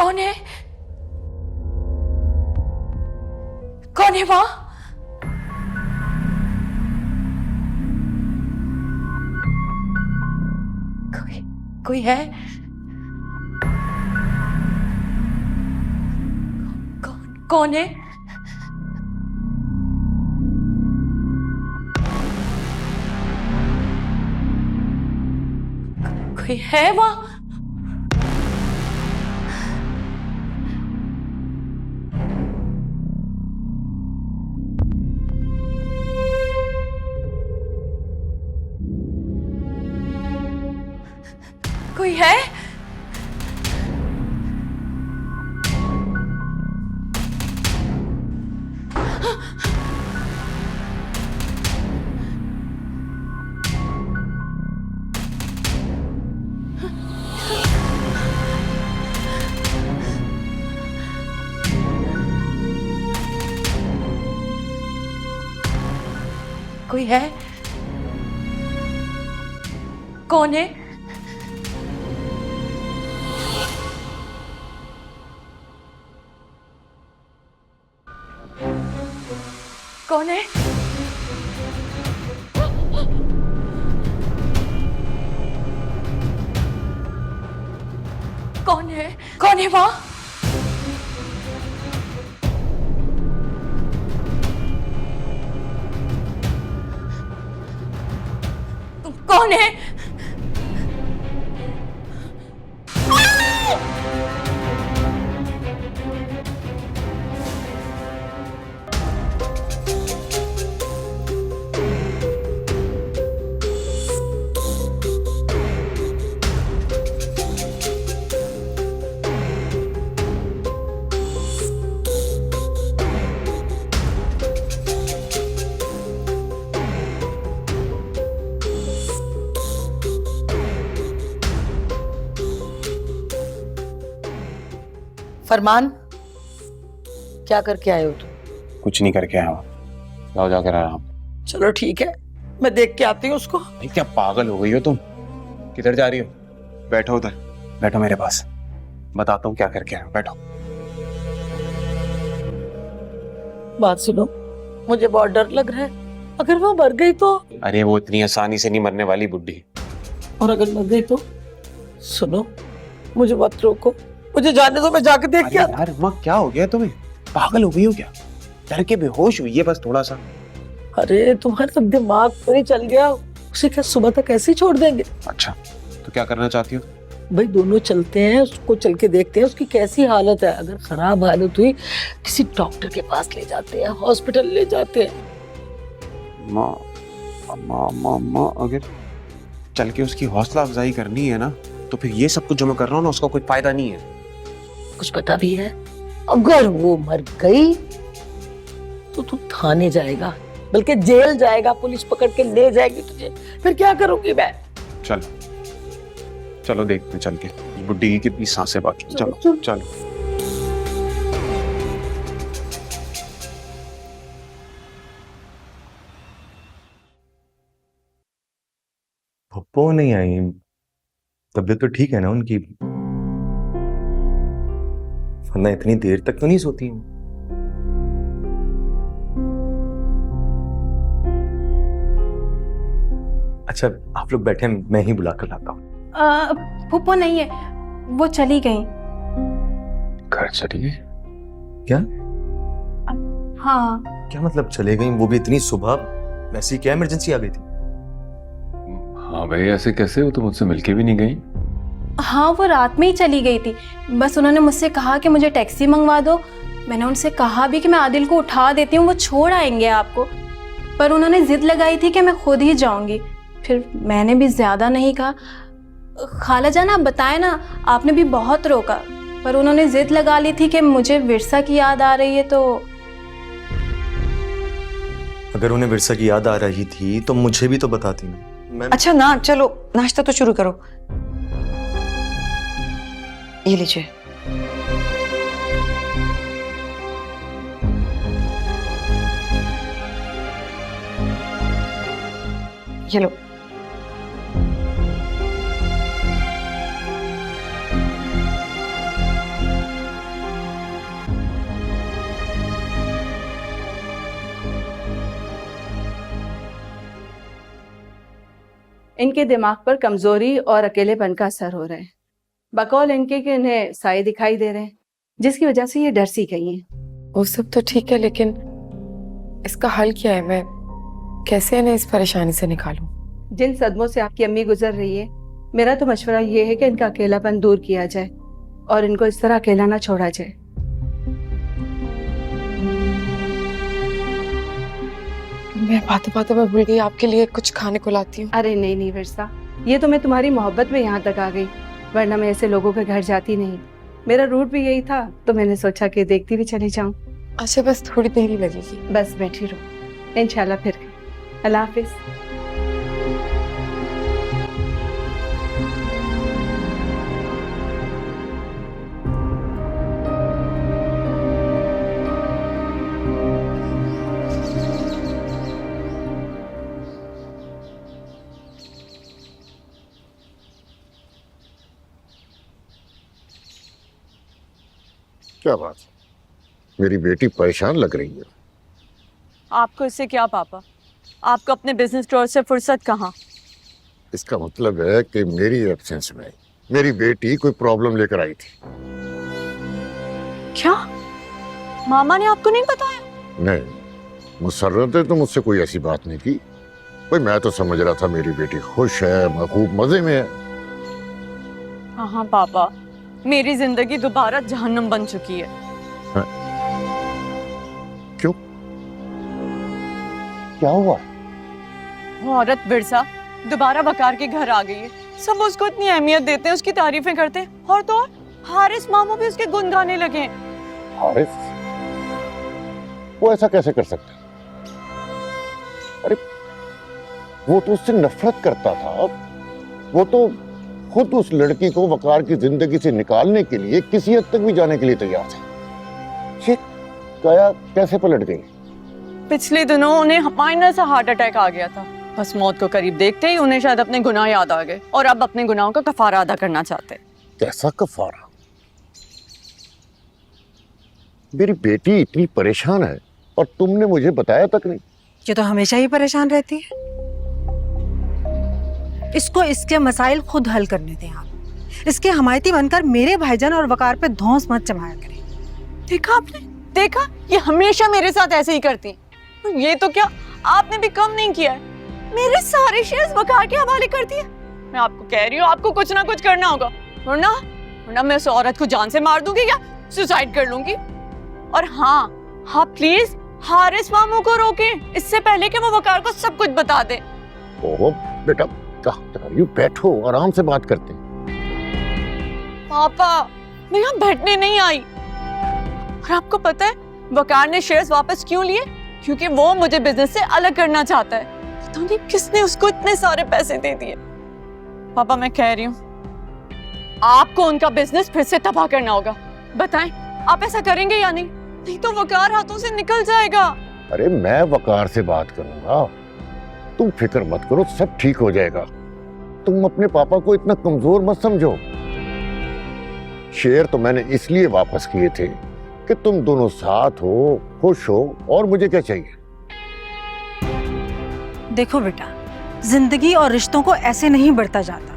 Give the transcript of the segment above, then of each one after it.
कौन है? कौन है वहां? कोई है? कौन है? कोई है वहां? कोई है? कोई है? कौन है? कौन है? कौन है? कौन है वहां? कौन है? फरमान, क्या करके आए हो तुम? कुछ नहीं करके आया हूँ। जाओ जाकर आराम। चलो ठीक है, मैं देख के आती हूँ उसको। क्या पागल हो गई हो तुम? किधर जा रही हो? बैठो उधर, बैठो मेरे पास, बताता हूँ क्या करके आया हूँ। बैठो। बात सुनो, मुझे बहुत डर लग रहा है। अगर वो मर गई तो? अरे वो इतनी आसानी से नहीं मरने वाली बुड्ढी। और अगर मर गई तो? सुनो, मुझे मत रोको, मुझे जाने दो, मैं जाके देख के आता। यार माँ, क्या हो गया तुम्हें? पागल हो गई हो क्या? डर के बेहोश हुई है बस थोड़ा सा। अरे तुम्हारा दिमाग तो नहीं चल गया? उसे क्या सुबह तक ऐसे ही छोड़ देंगे? अच्छा, तो क्या करना चाहती हो? भाई दोनों चलते हैं, उसको चल के देखते हैं उसकी कैसी हालत है। अगर खराब हालत हुई किसी डॉक्टर के पास ले जाते हैं, हॉस्पिटल ले जाते हैं। माँ माँ माँ माँ, अगर चल के उसकी हौसला अफजाई करनी है ना, तो फिर ये सब कुछ जो मैं कर रहा हूँ ना, उसका कोई फायदा नहीं है। कुछ पता भी है? अगर वो मर गई तो तू थाने जाएगा, बल्कि जेल जाएगा, पुलिस पकड़ के ले जाएगी तुझे। फिर क्या करूंगी मैं? चलो चलो देखते हैं चल के बुड्ढी की कितनी सांसें बाकी। चलो चलो। पप्पो नहीं आई? तबीयत तो ठीक है ना उनकी? वरना इतनी देर तक तो नहीं सोती। अच्छा आप लोग बैठे, मैं ही बुला कर लाता हूँ। फूफो नहीं है, वो चली गई। घर चली गई? क्या? हाँ। क्या मतलब चले गई? वो भी इतनी सुबह? ऐसी क्या इमरजेंसी आ गई थी? हाँ भाई, ऐसे कैसे? हो तो मुझसे मिलके भी नहीं गई। हाँ, वो रात में ही चली गई थी। बस उन्होंने मुझसे कहा कि मुझे टैक्सी मंगवा दो। मैंने उनसे कहा भी कि मैं आदिल को उठा देती हूँ, वो छोड़ आएंगे आपको। पर उन्होंने जिद लगाई थी कि मैं खुद ही जाऊंगी। फिर मैंने भी ज्यादा नहीं कहा। खाला जान आप बताएं ना, आपने भी बहुत रोका, पर उन्होंने जिद लगा ली थी कि मुझे विरसा की याद आ रही है। तो अगर उन्हें विरसा की याद आ रही थी तो मुझे भी तो बताती ना। अच्छा ना, चलो नाश्ता तो शुरू करो। ये लीजिए। ये लो। इनके दिमाग पर कमजोरी और अकेलेपन का असर हो रहा है। बकौल इनके कि इन्हें साए दिखाई दे रहे हैं, जिसकी वजह से ये डर सी गई हैं। वो सब तो ठीक है, लेकिन इसका हल क्या है? मैं कैसे इन्हें इस परेशानी से निकालूं? जिन सदमों से आपकी अम्मी गुजर रही है, मेरा तो मशवरा ये है कि इनका अकेलापन दूर किया जाए और इनको इस तरह अकेला ना छोड़ा जाए। मैं बातों बातों में भूल गई, आपके लिए कुछ खाने को लाती हूँ। अरे नहीं नहीं विरसा, ये तो मैं तुम्हारी मोहब्बत में यहाँ तक आ गई, वरना मैं ऐसे लोगों के घर जाती नहीं। मेरा रूट भी यही था, तो मैंने सोचा कि देखती भी चली जाऊं। अच्छा, बस थोड़ी देर ही लगेगी। बस बैठी रहो, इंशाल्लाह फिर। अल्लाह हाफिज। क्या बात है? मेरी बेटी परेशान लग रही है। आपको इससे क्या पापा? आपको अपने बिजनेस टूर से फुर्सत कहाँ? इसका मतलब है कि मेरी एब्सेंस में मेरी बेटी कोई प्रॉब्लम लेकर आई थी। क्या मामा ने आपको नहीं बताया? नहीं, मुसर्रत ने तो मुझसे कोई ऐसी बात नहीं की। भाई मैं तो समझ रहा था मेरी बेटी खुश है, खूब मजे में है। हाँ पापा, मेरी जिंदगी दोबारा जहन्नम बन चुकी है। हाँ? क्यों? क्या हुआ? वो औरत बिरसा दोबारा वकार के घर आ गई है। सब उसको इतनी अहमियत देते हैं, उसकी तारीफें करते हैं, और तो और हारिस मामू भी उसके गुण गाने लगे हैं। हारिस? वो ऐसा कैसे कर सकता है? अरे वो तो उससे नफरत करता था। वो तो खुद उस लड़की को वकार की जिंदगी से निकालने के लिए किसी हद तक भी जाने के लिए तैयार था। ये काया कैसे पलट गई? पिछले दिनों उन्हें माइनर सा हार्ट अटैक आ गया था। बस मौत को करीब देखते ही उन्हें शायद अपने गुनाह याद आ गए और अब अपने गुनाहों का कफारा अदा करना चाहते हैं। कैसा कफारा? मेरी बेटी इतनी परेशान है और तुमने मुझे बताया तक नहीं। ये तो हमेशा ही परेशान रहती है। इसको इसके मसाइल खुद हल करने दें आप। इसके हमायती बनकर मेरे भाईजान और वकार पे धौंस मत जमाया करें। देखा आपने? देखा, ये हमेशा मेरे साथ ऐसे ही करती है। ये तो क्या, आपने भी कम नहीं किया है। मेरे सारे शेयर्स वकार के हवाले कर दिए। मैं आपको कह रही हूँ, आपको कुछ ना कुछ करना होगा, वरना मैं उस औरत को जान से मार दूंगी या सुसाइड कर लूंगी। और हाँ प्लीज हारिस मामू को रोकें, इससे पहले कि वो वकार को सब कुछ बता दे। ओहो बेटा, बैठो, आराम से बात करते हैं। पापा, मैं यहाँ बैठने नहीं आई। और आपको पता है वकार ने शेयर्स वापस क्यों लिए? क्योंकि वो मुझे बिजनेस से अलग करना चाहता है। पता नहीं किसने उसको इतने सारे पैसे दे दिए। पापा, मैं कह रही हूँ आपको उनका बिजनेस फिर से तबाह करना होगा। बताएं, आप ऐसा करेंगे या नहीं? नहीं तो वकार हाथों से निकल जाएगा। अरे मैं वकार से बात करूंगा, तुम फिक्र मत करो, सब ठीक हो जाएगा। तुम अपने पापा को इतना कमजोर मत समझो। शेयर तो मैंने इसलिए वापस किए थे कि तुम दोनों साथ हो, खुश हो, और मुझे क्या चाहिए? देखो बेटा, जिंदगी और रिश्तों को ऐसे नहीं बढ़ता जाता।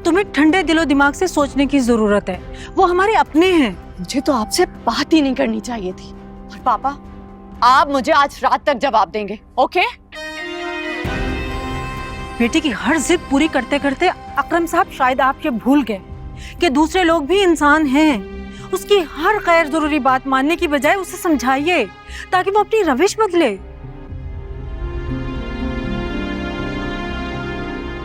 तुम्हें ठंडे दिलो दिमाग से सोचने की जरूरत है। वो हमारे अपने हैं। मुझे तो आपसे बात ही नहीं करनी चाहिए थी। और पापा, आप मुझे आज रात तक जवाब देंगे, ओके? बेटी की हर जिद पूरी करते करते अकरम साहब शायद आप ये भूल गए कि दूसरे लोग भी इंसान हैं। उसकी हर गैर जरूरी बात मानने की बजाय उसे समझाइए ताकि वो अपनी रविश बदले।